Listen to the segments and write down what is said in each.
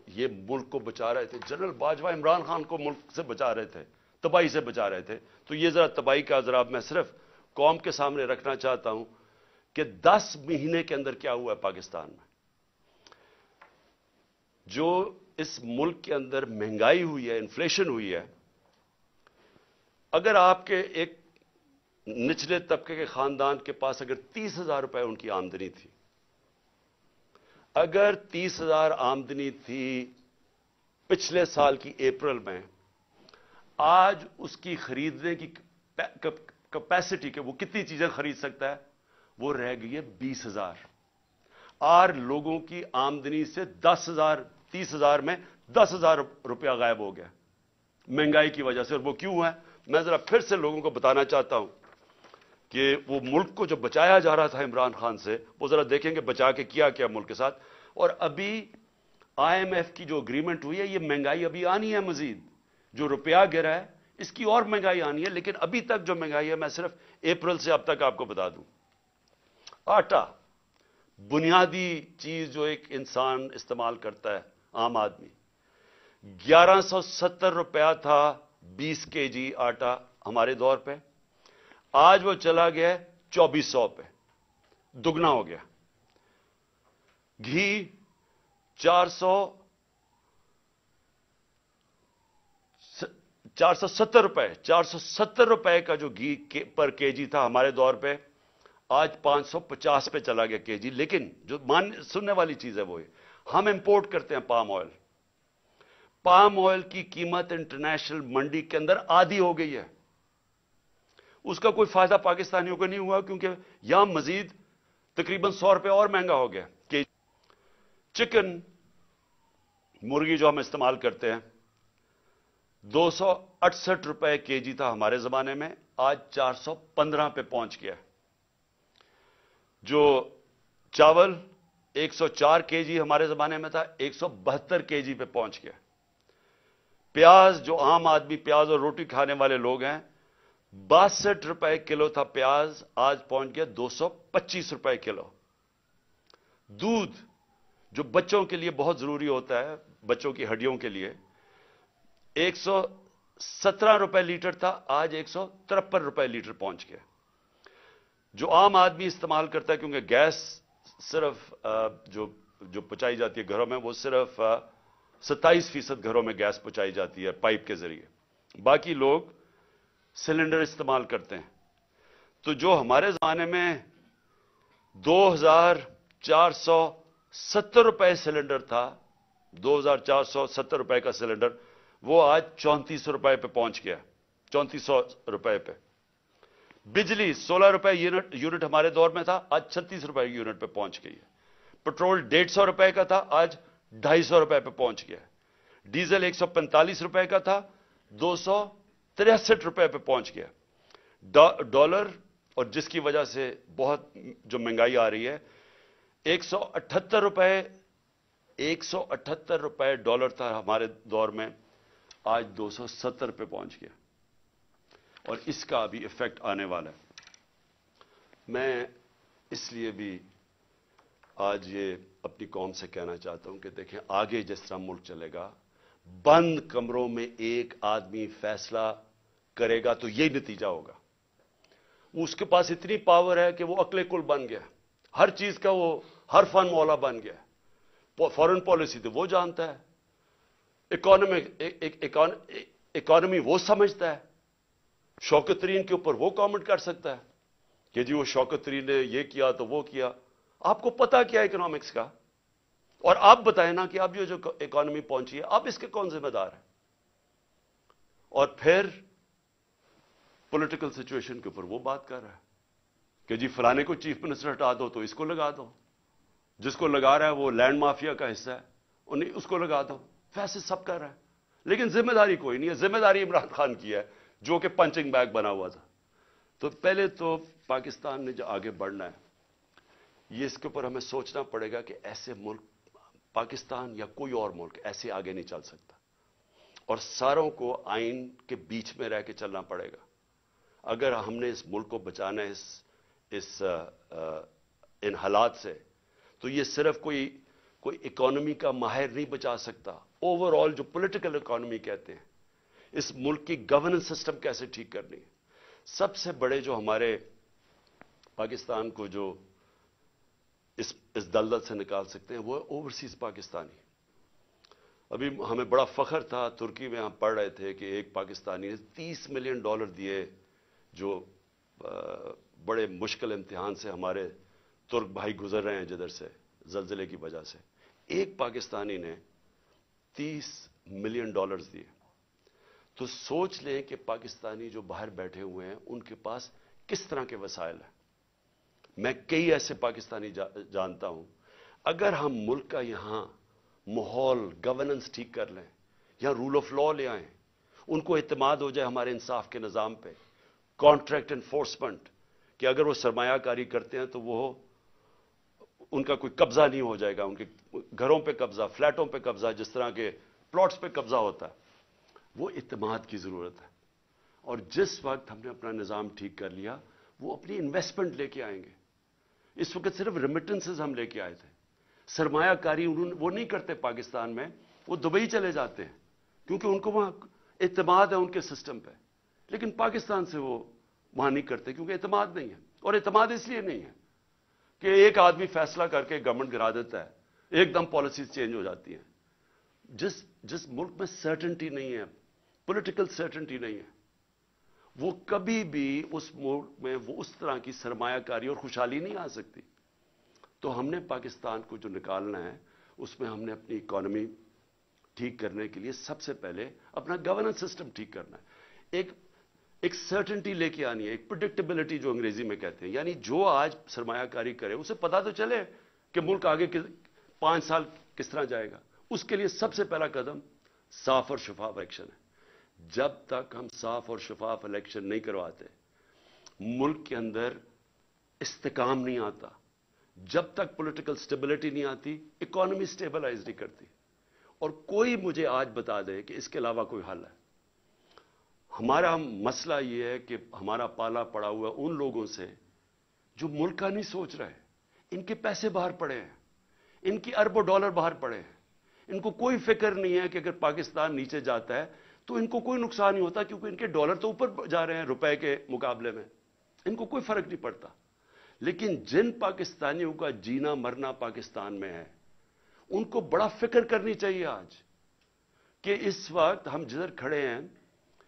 یہ ملک کو بچا رہے تھے، جنرل باجوہ عمران خان کو ملک سے بچا رہے تھے، تباہی سے بچا رہے تھے، تو یہ ذرا تباہی کا ذرا میں صرف قوم کے سامنے رکھنا چاہتا ہوں کہ 10 مہینے کے اندر کیا ہوا ہے پاکستان میں. جو اس ملک کے اندر مہنگائی ہوئی ہے، انفلیشن ہوئی ہے. اگر آپ کے ایک نچلے طبقے کے خاندان کے پاس اگر 30,000 روپے ان کی آمدنی تھی، اگر 30,000 آمدنی تھی پچھلے سال کی اپریل میں، آج اس کی خریدنے کی کیپیسٹی کہ وہ کتنی چیزیں خرید سکتا ہے، وہ رہ گئی ہے 20,000. اور لوگوں کی آمدنی سے 10,000 30,000 میں 10,000 روپیہ غائب ہو گیا مہنگائی کی وجہ سے. اور وہ کیوں ہے؟ میں ذرا پھر سے لوگوں کو بتانا چاہتا ہوں کہ وہ ملک کو جو بچایا جا رہا تھا عمران خان سے، وہ ذرا دیکھیں کہ بچا کے کیا کیا ملک کے ساتھ. اور ابھی آئی ایم ایف کی جو اگریمنٹ ہوئی ہے، یہ مہنگائی ابھی آنی ہے مزید. جو روپیہ گرا ہے اس کی اور مہنگائی آنی ہے، لیکن ابھی تک جو مہنگائی ہے میں صرف اپریل سے اب تک آپ کو بتا دوں. آٹا، بنیادی چیز جو ایک انسان استعمال کرتا ہے، عام آدمی، 1170 روپیہ تھا 20 کے جی آٹا ہمارے دور پہ. آج وہ چلا گیا 2400 پہ، دگنا ہو گیا. گھی 470 روپے، 470 روپے کا جو گھی پر کے جی تھا ہمارے دور پہ، آج 550 پہ چلا گیا کے جی. لیکن جو سننے والی چیز ہے وہ ہم امپورٹ کرتے ہیں پام آئل. پام آئل کی قیمت انٹرنیشنل منڈی کے اندر آدھی ہو گئی ہے. اس کا کوئی فائدہ پاکستانیوں کو نہیں ہوا، کیونکہ یہاں مزید تقریباً 100 روپے اور مہنگا ہو گیا. کہ چکن، مرغی جو ہم استعمال کرتے ہیں، 268 روپے کے جی تھا ہمارے زمانے میں، آج 415 پہ پہنچ گیا. جو چاول 104 کے جی ہمارے زمانے میں تھا، 172 کے جی پہ پہنچ گیا. پیاز، جو عام آدمی پیاز اور روٹی کھانے والے لوگ ہیں، 62 روپے کلو تھا پیاز، آج پہنچ گیا 225 روپے کلو. دودھ، جو بچوں کے لیے بہت ضروری ہوتا ہے، بچوں کی ہڈیوں کے لیے، 117 روپے لیٹر تھا، آج 153 روپے لیٹر پہنچ گیا. جو عام آدمی استعمال کرتا ہے، کیونکہ گیس صرف جو پہنچائی جاتی ہے گھروں میں، وہ صرف 27% گھروں میں گیس پہنچائی جاتی ہے پائپ کے ذریعے، باقی لوگ سلنڈر استعمال کرتے ہیں. تو جو ہمارے زمانے میں 2,470 روپے سلنڈر تھا، 2,470 روپے کا سلنڈر، وہ آج 3400 روپے پہ پہنچ گیا، 3400 روپے پہ. بجلی 16 روپے یونٹ ہمارے دور میں تھا، آج 36 روپے یونٹ پہ پہنچ گئی ہے. پٹرول 150 روپے کا تھا، آج 250 روپے پہ پہنچ گیا. ڈیزل 145 روپے کا تھا، 263 روپے پہ پہنچ گیا. ڈالر، اور جس کی وجہ سے بہت جو مہنگائی آ رہی ہے، 178 روپے ڈالر تھا ہمارے دور میں، آج 270 پہ پہنچ گیا. اور اس کا بھی ایفیکٹ آنے والا ہے. میں اس لیے بھی آج یہ اپنی قوم سے کہنا چاہتا ہوں کہ دیکھیں آگے جس طرح ملک چلے گا، بند کمروں میں ایک آدمی فیصلہ کرے گا تو یہ نتیجہ ہوگا. اس کے پاس اتنی پاور ہے کہ وہ عقل کل بن گیا، ہر چیز کا وہ ہر فن مولا بن گیا. فارن پالیسی تو وہ جانتا ہے، اکانومی وہ سمجھتا ہے، شوکت ترین کے اوپر وہ کامنٹ کر سکتا ہے کہ جی وہ شوکت ترین نے یہ کیا تو وہ کیا. آپ کو پتا کیا اکنامکس کا؟ اور آپ بتائیں نا کہ اب یہ جو اکانومی پہنچی ہے، اب اس کے کون ذمہ دار ہے؟ اور پھر پولیٹیکل سچویشن کے اوپر وہ بات کر رہا ہے کہ جی فلانے کو چیف منسٹر ہٹا دو تو اس کو لگا دو، جس کو لگا رہا ہے وہ لینڈ مافیا کا حصہ ہے، انہیں اس کو لگا دو. فیصلے سب کر رہا ہے، لیکن ذمہ داری کوئی نہیں ہے. ذمہ داری عمران خان کی ہے، جو کہ پنچنگ بیگ بنا ہوا تھا. تو پہلے تو پاکستان نے جو آگے بڑھنا ہے، یہ اس کے اوپر ہمیں سوچنا پڑے گا کہ ایسے ملک، پاکستان یا کوئی اور ملک ایسے آگے نہیں چل سکتا. اور ساروں کو آئین کے بیچ میں رہ کے چلنا پڑے گا. اگر ہم نے اس ملک کو بچانا ہے ان حالات سے، تو یہ صرف کوئی कोई इकोनॉमी का माहिर नहीं बचा सकता। ओवरऑल जो पॉलिटिकल इकोनॉमी कहते हैं, इस मुल्क की गवर्नेंस सिस्टम कैसे ठीक करनी है। सबसे बड़े जो हमारे पाकिस्तान को जो इस दलदल से निकाल सकते हैं वो है ओवरसीज पाकिस्तानी। अभी हमें बड़ा फख्र था, तुर्की में हम पढ़ रहे थे कि एक पाकिस्तानी ने $30 मिलियन दिए, जो बड़े मुश्किल इम्तिहान से हमारे तुर्क भाई गुजर रहे हैं जिधर से ज़लज़ले की वजह से। एक पाकिस्तानी ने $30 मिलियन दिए। तो सोच लें कि पाकिस्तानी जो बाहर बैठे हुए हैं उनके पास किस तरह के वसाइल हैं। मैं कई ऐसे पाकिस्तानी जानता हूं। अगर हम मुल्क का यहां माहौल, गवर्नेंस ठीक कर लें, यहां रूल ऑफ लॉ ले आएं, उनको इत्मीनान हो जाए हमारे इंसाफ के निज़ाम पे, कॉन्ट्रैक्ट एनफोर्समेंट, कि अगर वो सरमायाकारी करते हैं तो वो उनका कोई कब्जा नहीं हो जाएगा, उनके घरों पे कब्जा, फ्लैटों पे कब्जा, जिस तरह के प्लॉट्स पे कब्जा होता है, वो इत्मीनान की जरूरत है। और जिस वक्त हमने अपना निज़ाम ठीक कर लिया, वो अपनी इन्वेस्टमेंट लेके आएंगे। इस वक्त सिर्फ रेमिटेंसेस हम लेके आए थे, सरमायाकारी वो नहीं करते पाकिस्तान में, वो दुबई चले जाते हैं क्योंकि उनको वहां इत्मीनान है उनके सिस्टम पे। लेकिन पाकिस्तान से वो वहां नहीं करते क्योंकि इत्मीनान नहीं है। और इत्मीनान इसलिए नहीं है कि एक आदमी फैसला करके गवर्नमेंट गिरा देता है, एकदम पॉलिसीज चेंज हो जाती हैं। जिस मुल्क में सर्टेनिटी नहीं है, पॉलिटिकल सर्टेनिटी नहीं है, वो कभी भी उस मुल्क में वो उस तरह की सरमायाकारी और खुशहाली नहीं आ सकती। तो हमने पाकिस्तान को जो निकालना है, उसमें हमने अपनी इकोनॉमी ठीक करने के लिए सबसे पहले अपना गवर्नेंस सिस्टम ठीक करना है। एक सर्टेनिटी लेके आनी है, एक प्रेडिक्टेबिलिटी जो अंग्रेजी में कहते हैं, यानी जो आज सरमायाकारी करे उसे पता तो चले कि मुल्क आगे 5 साल किस तरह जाएगा। उसके लिए सबसे पहला कदम साफ और शफाफ इलेक्शन है। जब तक हम साफ और शफाफ इलेक्शन नहीं करवाते, मुल्क के अंदर इस्तेकाम नहीं आता, जब तक पॉलिटिकल स्टेबिलिटी नहीं आती, इकोनॉमी स्टेबलाइज नहीं करती। और कोई मुझे आज बता दे कि इसके अलावा कोई हल है। हमारा मसला यह है कि हमारा पाला पड़ा हुआ उन लोगों से जो मुल्क का नहीं सोच रहे। इनके पैसे बाहर पड़े हैं, इनकी अरबों डॉलर बाहर पड़े हैं, इनको कोई फिक्र नहीं है कि अगर पाकिस्तान नीचे जाता है तो इनको कोई नुकसान नहीं होता, क्योंकि इनके डॉलर तो ऊपर जा रहे हैं रुपए के मुकाबले में, इनको कोई फर्क नहीं पड़ता। लेकिन जिन पाकिस्तानियों का जीना मरना पाकिस्तान में है, उनको बड़ा फिक्र करनी चाहिए आज कि इस वक्त हम जिधर खड़े हैं,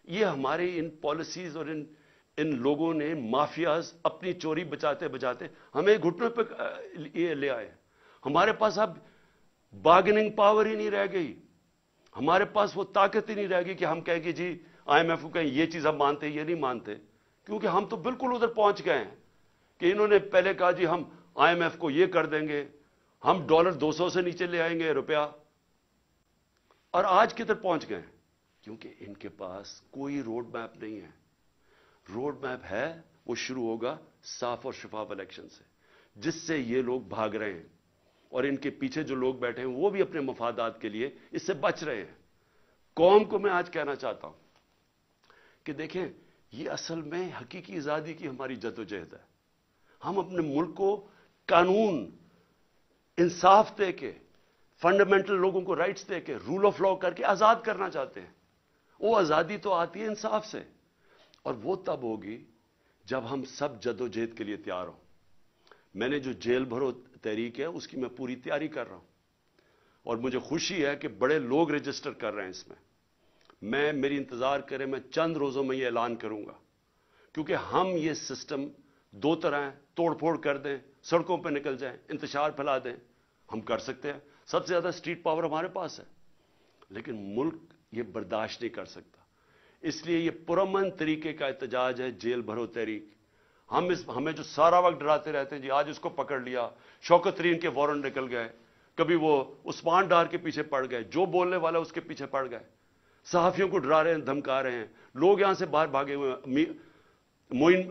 ये हमारे इन पॉलिसीज और इन लोगों ने, माफियाज, अपनी चोरी बचाते बचाते हमें घुटनों पे ये ले आए। हमारे पास अब बार्गेनिंग पावर ही नहीं रह गई, हमारे पास वो ताकत ही नहीं रह गई कि हम कहें कि जी IMF को कहें ये चीज हम मानते, ये नहीं मानते, क्योंकि हम तो बिल्कुल उधर पहुंच गए हैं कि इन्होंने पहले कहा जी हम IMF को ये कर देंगे, हम डॉलर 200 से नीचे ले आएंगे रुपया, और आज किधर पहुंच गए? क्योंकि इनके पास कोई रोड मैप नहीं है। रोड मैप है, वो शुरू होगा साफ और शफाफ इलेक्शन से, जिससे ये लोग भाग रहे हैं और इनके पीछे जो लोग बैठे हैं वो भी अपने मफादात के लिए इससे बच रहे हैं। कौम को मैं आज कहना चाहता हूं कि देखें, ये असल में हकीकी आजादी की हमारी जद्दोजहद है। हम अपने मुल्क को कानून, इंसाफ दे के, फंडामेंटल लोगों को राइट्स दे के, रूल ऑफ लॉ करके आजाद करना चाहते हैं। वो आजादी तो आती है इंसाफ से, और वो तब होगी जब हम सब जद्दोजहद के लिए तैयार हों। मैंने जो जेल भरो तहरीक है उसकी मैं पूरी तैयारी कर रहा हूं, और मुझे खुशी है कि बड़े लोग रजिस्टर कर रहे हैं इसमें। मेरी इंतजार करें, मैं चंद रोजों में ये ऐलान करूंगा, क्योंकि हम ये सिस्टम दो तरह है, तोड़ फोड़ कर दें, सड़कों पर निकल जाएं, इंतशार फैला दें, हम कर सकते हैं। सबसे ज्यादा स्ट्रीट पावर हमारे पास है, लेकिन मुल्क ये बर्दाश्त नहीं कर सकता। इसलिए ये पुरअमन तरीके का एहतजाज है जेल भरो तहरीक। हमें जो सारा वक्त डराते रहते हैं जी आज उसको पकड़ लिया, शौकत तरीन के वारंट निकल गए, कभी वो उस्मान डार के पीछे पड़ गए, जो बोलने वाला उसके पीछे पड़ गए, सहाफियों को डरा रहे हैं, धमका रहे हैं, लोग यहां से बाहर भागे हुए हैं। मोइन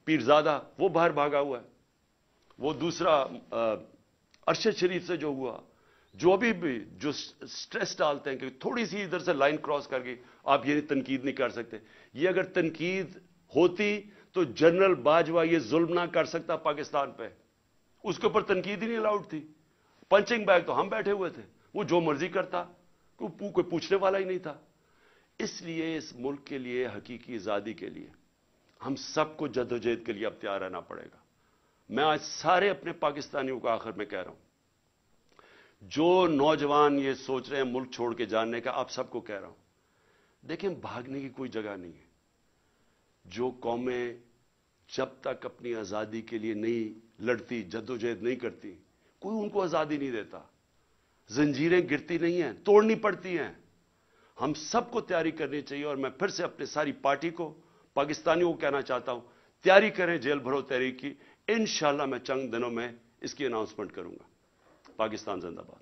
पीरजादा वो बाहर भागा हुआ है, वो दूसरा अरशद शरीफ से जो हुआ, जो अभी भी जो स्ट्रेस डालते हैं कि थोड़ी सी इधर से लाइन क्रॉस करके आप ये तनकीद नहीं कर सकते। ये अगर तनकीद होती तो जनरल बाजवा ये जुल्म ना कर सकता पाकिस्तान पे, उसके ऊपर तनकीद ही नहीं अलाउड थी। पंचिंग बैग तो हम बैठे हुए थे, वो जो मर्जी करता, कोई पूछने वाला ही नहीं था। इसलिए इस मुल्क के लिए, हकीकी आजादी के लिए हम सबको जद्दोजहद के लिए अब तैयार रहना पड़ेगा। मैं आज सारे अपने पाकिस्तानियों को आखिर में कह रहा हूं, जो नौजवान ये सोच रहे हैं मुल्क छोड़ के जाने का, आप सबको कह रहा हूं, देखें भागने की कोई जगह नहीं है। जो कौमें जब तक अपनी आजादी के लिए नहीं लड़ती, जद्दोजहद नहीं करती, कोई उनको आजादी नहीं देता। जंजीरें गिरती नहीं हैं, तोड़नी पड़ती हैं। हम सबको तैयारी करनी चाहिए। और मैं फिर से अपने सारी पार्टी को, पाकिस्तानियों को कहना चाहता हूं, तैयारी करें जेल भरो तहरीक की। इंशाअल्लाह मैं चंद दिनों में इसकी अनाउंसमेंट करूंगा। पाकिस्तान जिंदाबाद।